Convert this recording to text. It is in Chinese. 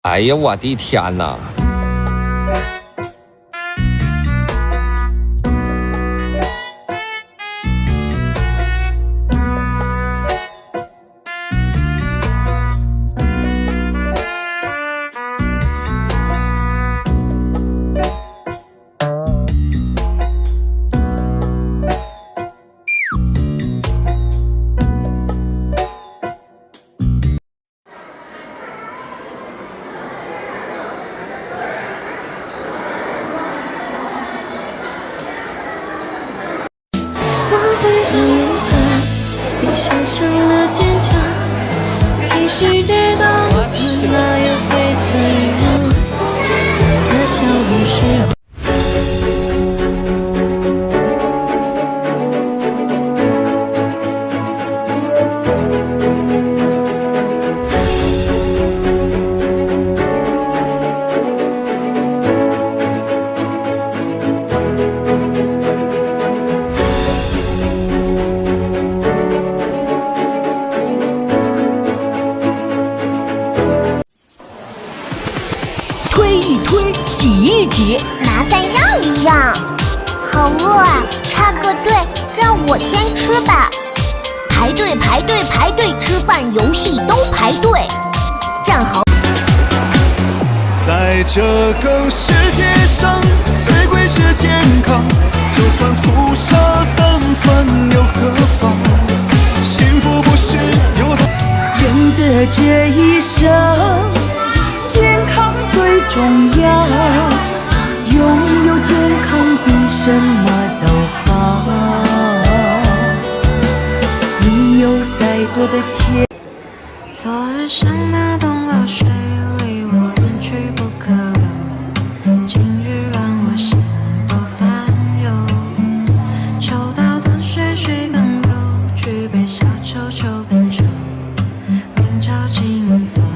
哎呀，我的天哪！比想象的坚强，继续跌倒，那又会怎样？可笑不是。推一推，挤一挤，麻烦让一让。好饿啊，插个队，让我先吃吧。排队排队排队，吃饭游戏都排队。站好。在这个世界上，最贵是健康。就算粗茶淡饭又何妨？幸福不是有的。人的这一生，健康最重要，拥有健康比什么都好。你有再多的钱，昨日像那东流水离我远去不可留，今日让我心多烦忧。抽刀断水水更流，举杯消愁愁更愁，明朝清风。